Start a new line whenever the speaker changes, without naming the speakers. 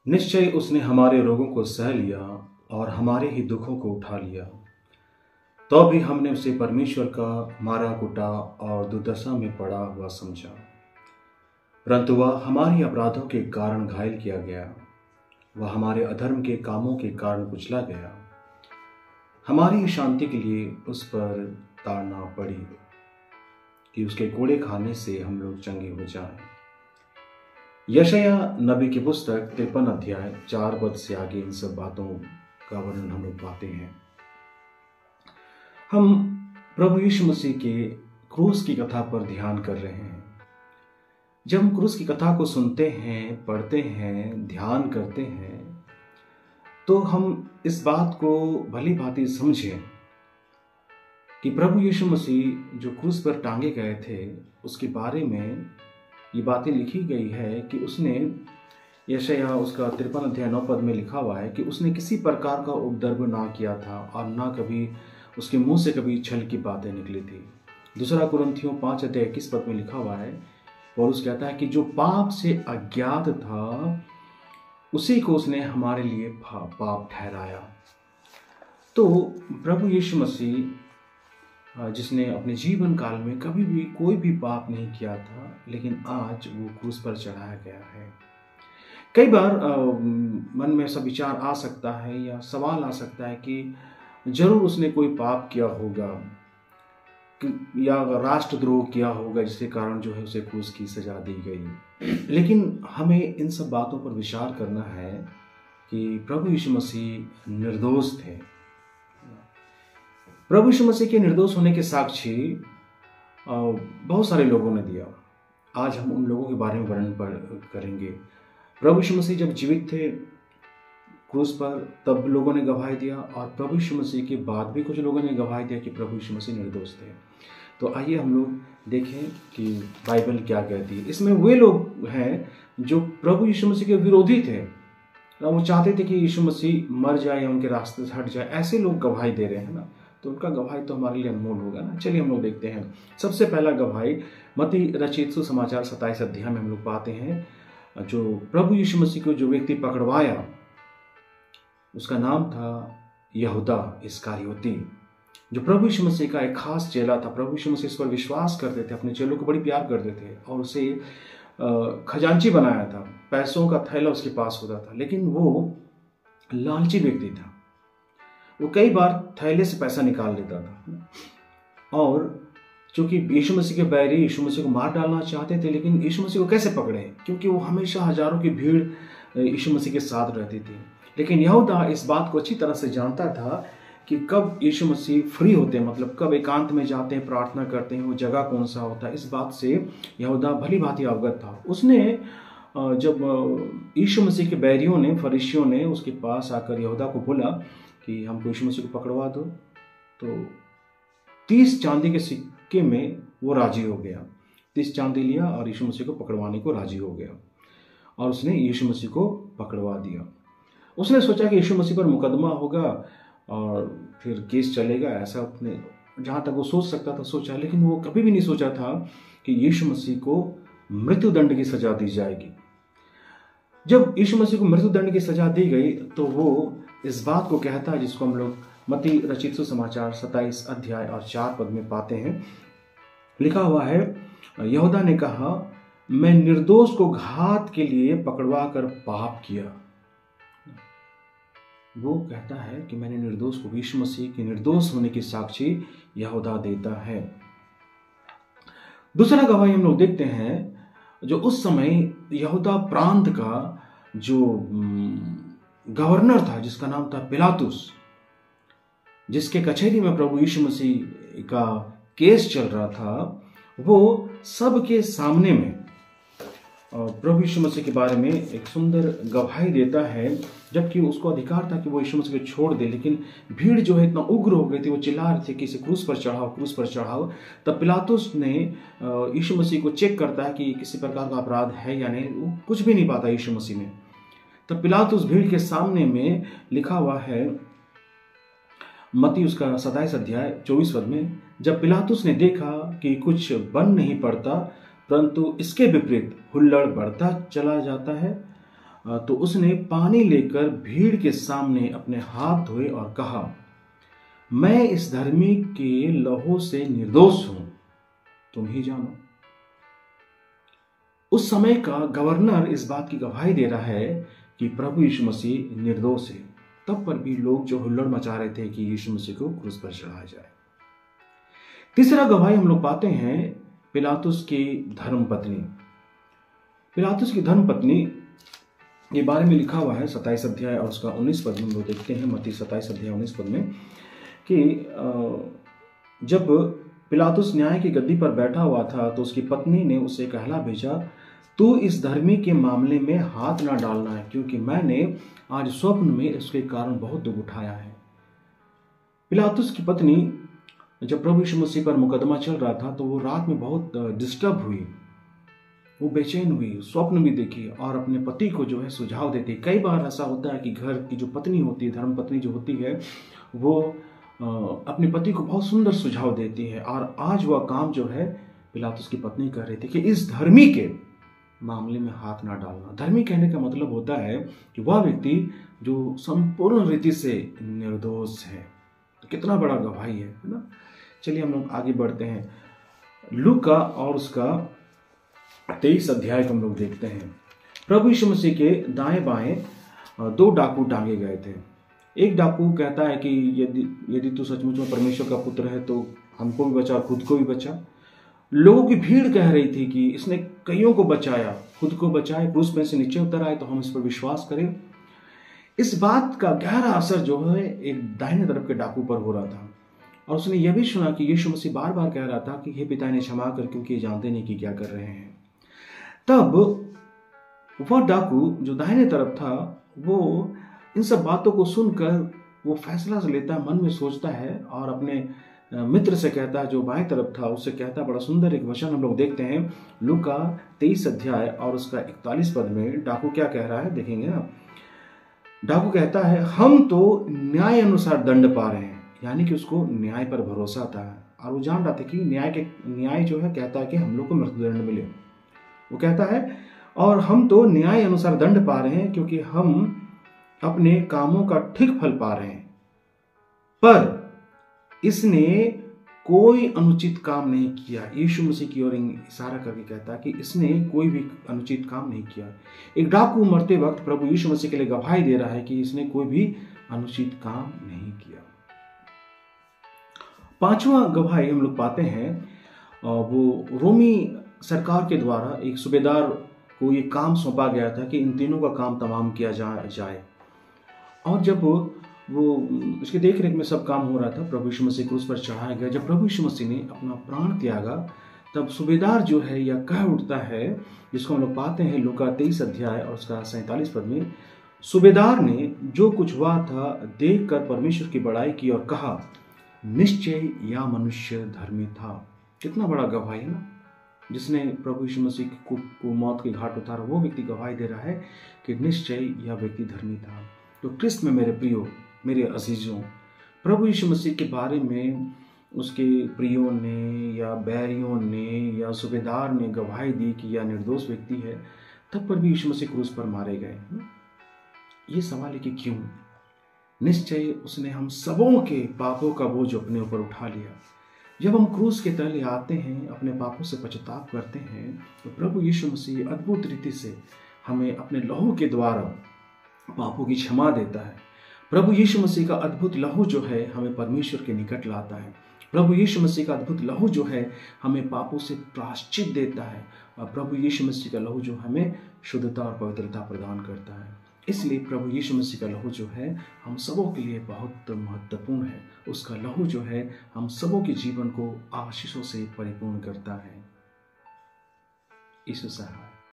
निश्चय उसने हमारे रोगों को सह लिया और हमारे ही दुखों को उठा लिया। तो भी हमने उसे परमेश्वर का मारा कुटा और दुर्दशा में पड़ा हुआ समझा, परंतु वह हमारी अपराधों के कारण घायल किया गया, वह हमारे अधर्म के कामों के कारण कुचला गया। हमारी शांति के लिए उस पर ताड़ना पड़ी कि उसके कोड़े खाने से हम लोग चंगे हो जाएं। यशायाह नबी की पुस्तक 53 अध्याय 4 पद से आगे इन सब बातों का वर्णन हम लोग पाते हैं। हम प्रभु यीशु मसीह के क्रूस की कथा पर ध्यान कर रहे हैं। जब हम क्रूस की कथा को सुनते हैं, पढ़ते हैं, ध्यान करते हैं, तो हम इस बात को भली भांति समझें कि प्रभु यीशु मसीह जो क्रूस पर टांगे गए थे, उसके बारे में ये बातें लिखी गई है कि उसने, यशायाह उसका 53 अध्याय 9 पद में लिखा हुआ है कि उसने किसी प्रकार का उपद्रव ना किया था और ना कभी उसके मुंह से कभी छल की बातें निकली थी। दूसरा कुरिन्थियों 5 अध्याय 21 पद में लिखा हुआ है, पौलुस कहता है कि जो पाप से अज्ञात था उसी को उसने हमारे लिए पाप ठहराया। तो प्रभु यीशु मसीह जिसने अपने जीवन काल में कभी भी कोई भी पाप नहीं किया था, लेकिन आज वो क्रूस पर चढ़ाया गया है। कई बार मन में ऐसा विचार आ सकता है या सवाल आ सकता है कि जरूर उसने कोई पाप किया होगा या राष्ट्रद्रोह किया होगा, जिसके कारण जो है उसे क्रूस की सजा दी गई। लेकिन हमें इन सब बातों पर विचार करना है कि प्रभु यीशु मसीह निर्दोष थे। प्रभु यीशु मसीह के निर्दोष होने के साक्षी बहुत सारे लोगों ने दिया। आज हम उन लोगों के बारे में वर्णन करेंगे। प्रभु यीशु मसीह जब जीवित थे क्रूस पर, तब लोगों ने गवाही दिया, और प्रभु यीशु मसीह के बाद भी कुछ लोगों ने गवाही दिया कि प्रभु यीशु मसीह निर्दोष थे। तो आइए हम लोग देखें कि बाइबल क्या कहती है। इसमें वे लोग हैं जो प्रभु यीशु मसीह के विरोधी थे, वो चाहते थे कि यीशु मसीह मर जाए या उनके रास्ते से हट जाए। ऐसे लोग गवाही दे रहे हैं ना, तो उनका गवाही तो हमारे लिए अनमोल होगा ना। चलिए हम लोग देखते हैं। सबसे पहला गवाही मत्ती रचित सुसमाचार 27 अध्याय में हम लोग पाते हैं। जो प्रभु यीशु मसीह को जो व्यक्ति पकड़वाया, उसका नाम था यहूदा इस्करियोती, जो प्रभु यीशु मसीह का एक खास चेला था। प्रभु यीशु मसीह इस पर विश्वास करते थे, अपने चेलों को बड़ी प्यार करते थे और उसे खजांची बनाया था। पैसों का थैला उसके पास होता था, लेकिन वो लालची व्यक्ति था। वो कई बार थैले से पैसा निकाल लेता था, और चूंकि यीशु मसीह के बैरी यीशु मसीह को मार डालना चाहते थे, लेकिन यीशु मसीह को कैसे पकड़े, क्योंकि वो हमेशा हजारों की भीड़ यीशु मसीह के साथ रहती थी। लेकिन यहूदा इस बात को अच्छी तरह से जानता था कि कब यीशु मसीह फ्री होते हैं, मतलब कब एकांत में जाते हैं, प्रार्थना करते हैं, वो जगह कौन सा होता है। इस बात से यहूदा भली भांति अवगत था। उसने जब यीशु मसीह के बैरियों ने, फरीसियों ने उसके पास आकर यहूदा को बोला कि हमको यीशु मसीह को पकड़वा दो, तो 30 चांदी के सिक्के में वो राजी हो गया। 30 चांदी लिया और यीशु मसीह को पकड़वाने को राजी हो गया, और उसने यीशु मसीह को पकड़वा दिया। उसने सोचा कि यीशु मसीह पर मुकदमा होगा और फिर केस चलेगा, ऐसा अपने जहाँ तक वो सोच सकता था सोचा। लेकिन वो कभी भी नहीं सोचा था कि यीशु मसीह को मृत्युदंड की सजा दी जाएगी। जब यीशु मसीह को मृत्युदंड की सजा दी गई, तो वो इस बात को कहता है, जिसको हम लोग मत्ती रचित सुसमाचार 27 अध्याय और 4 पद में पाते हैं। लिखा हुआ है, यहूदा ने कहा, मैं निर्दोष को घात के लिए पकड़वा कर पाप किया। वो कहता है कि मैंने निर्दोष को, यीशु मसीह के निर्दोष होने की साक्षी यहूदा देता है। दूसरा गवाही हम लोग देखते हैं, जो उस समय यहूदा प्रांत का जो गवर्नर था, जिसका नाम था पिलातुस, जिसके कचहरी में प्रभु यीशु मसीह का केस चल रहा था, वो सबके सामने में प्रभु यीशु मसीह के बारे में एक सुंदर गवाही देता है, जबकि उसको अधिकार था कि वो यीशु मसीह को छोड़ दे। लेकिन भीड़ जो है इतना उग्र हो गई थी, वो चिल्ला रहे थे कि इसे क्रूस पर चढ़ाओ, क्रूस पर चढ़ाओ। तब पिलातुस ने यीशु मसीह को चेक करता है कि किसी प्रकार का अपराध है या नहीं। वो कुछ भी नहीं पाता यीशु मसीह में। तब पिलातुस भीड़ के सामने में, लिखा हुआ है मत्ती उसका 27 अध्याय 24 पद में, जब पिलातुस ने देखा कि कुछ बन नहीं पड़ता, परंतु इसके विपरीत हुल्लड़ बढ़ता चला जाता है, तो उसने पानी लेकर भीड़ के सामने अपने हाथ धोए और कहा, मैं इस धर्मी के लहू से निर्दोष हूं, तुम ही जानो। उस समय का गवर्नर इस बात की गवाही दे रहा है कि प्रभु यीशु मसीह निर्दोष है। तब पर भी लोग जो हुल्लड़ मचा रहे थे कि यीशु मसीह को क्रूस पर चढ़ाया जाए। तीसरा गवाही हम लोग पाते हैं पिलातुस की धर्मपत्नी। पिलातुस की धर्मपत्नी के बारे में लिखा हुआ है 27 अध्याय और उसका 19 पद में हम लोग देखते हैं, मत्ती 27 अध्याय 19 पद में, कि जब पिलातुस न्याय की गद्दी पर बैठा हुआ था तो उसकी पत्नी ने उसे कहला भेजा, तू इस धर्मी के मामले में हाथ ना डालना है, क्योंकि मैंने आज स्वप्न में उसके कारण बहुत दुख उठाया है। पिलातुस की पत्नी जब प्रभु यीशु मसीह पर मुकदमा चल रहा था तो वो रात में बहुत डिस्टर्ब हुई, वो बेचैन हुई, स्वप्न भी देखी और अपने पति को जो है सुझाव देती। कई बार ऐसा होता है कि घर की जो पत्नी होती है, धर्म पत्नी जो होती है, वो अपने पति को बहुत सुंदर सुझाव देती है। और आज वह काम जो है पिलातुस की पत्नी कह रही थी कि इस धर्मी के मामले में हाथ ना डालना। धर्मी कहने का मतलब होता है कि वह व्यक्ति जो संपूर्ण रीति से निर्दोष है। तो कितना बड़ा गवाही है ना। चलिए हम लोग आगे बढ़ते हैं। लूका और उसका 23 अध्याय को हम लोग देखते हैं। प्रभु यीशु मसीह के दाएं बाएं 2 डाकू टांगे गए थे। एक डाकू कहता है कि यदि तू सचमुच में परमेश्वर का पुत्र है तो हमको भी बचा और खुद को भी बचा। लोगों की भीड़ कह रही थी कि इसने कईयों को बचाया, खुद को बचाए, क्रूस में से नीचे उतर आए तो हम इस पर विश्वास करें। इस बात का गहरा असर जो है एक दाहिने तरफ के डाकू पर हो रहा था और उसने यह भी सुना कि यीशु मसीह बार बार कह रहा था कि हे पिता इन्हें क्षमा कर, क्योंकि ये जानते नहीं कि क्या कर रहे हैं। तब वह डाकू जो दाहिने तरफ था वो इन सब बातों को सुनकर वो फैसला लेता है, मन में सोचता है और अपने मित्र से कहता है जो बाएं तरफ था, उससे कहता है, बड़ा सुंदर एक वचन हम लोग देखते हैं लूका 23 अध्याय और उसका 41 पद में डाकू क्या कह रहा है, देखेंगे ना। डाकू कहता है, हम तो न्याय अनुसार दंड पा रहे हैं, यानी कि उसको न्याय पर भरोसा था और वो जान रहा था कि न्याय जो है कहता है कि हम लोग को मृत्युदंड मिले। वो कहता है, और हम तो न्याय अनुसार दंड पा रहे हैं क्योंकि हम अपने कामों का ठीक फल पा रहे हैं, पर इसने कोई अनुचित काम नहीं किया। यीशु मसीह की ओर इशारा करके कहता है कि इसने कोई भी अनुचित काम नहीं किया। एक डाकू मरते वक्त प्रभु यीशु मसीह के लिए गवाही दे रहा है कि इसने कोई भी अनुचित काम नहीं किया। 5वां गवाही हम लोग पाते हैं, वो रोमी सरकार के द्वारा एक सूबेदार को ये काम सौंपा गया था कि इन तीनों का काम तमाम किया जाए। और जब वो उसके देख रेख में सब काम हो रहा था, प्रभु यीशु मसीह क्रूस पर चढ़ाया गया। जब प्रभु यीशु मसीह ने अपना प्राण त्यागा तब सूबेदार जो है यह कह उठता है, जिसको हम लोग पाते हैं लूका 23 अध्याय और उसका 47 पद में, सूबेदार ने जो कुछ हुआ था देख कर परमेश्वर की बड़ाई की और कहा, निश्चय यह मनुष्य धर्मी था। कितना बड़ा गवाही है ना। जिसने प्रभु यीशु मसीह को मौत के घाट उतारा वो व्यक्ति गवाही दे रहा है कि निश्चय यह व्यक्ति धर्मी था। तो क्रिस्त में मेरे प्रियो, मेरे अजीजों, प्रभु यीशु मसीह के बारे में उसके प्रियों ने या बैरियों ने या सूबेदार ने गवाही दी कि यह निर्दोष व्यक्ति है, तब पर भी यीशु मसीह क्रूस पर मारे गए। ये सवाल है कि क्यों? निश्चय उसने हम सबों के पापों का बोझ अपने ऊपर उठा लिया। जब हम क्रूस के तले आते हैं, अपने पापों से पश्चाताप करते हैं, तो प्रभु यीशु मसीह अद्भुत रीति से हमें अपने लहू के द्वारा पापों की क्षमा देता है। प्रभु यीशु मसीह का अद्भुत लहू जो है हमें परमेश्वर के निकट लाता है। प्रभु यीशु मसीह का अद्भुत लहू जो है हमें पापों से प्रायश्चित देता है और प्रभु यीशु मसीह का लहू जो हमें शुद्धता और पवित्रता प्रदान करता है। इसलिए प्रभु यीशु मसीह का लहू जो है हम सबों के लिए बहुत महत्वपूर्ण है। उसका लहू जो है हम सबों के जीवन को आशीषों से परिपूर्ण करता है। यीशु सहाय।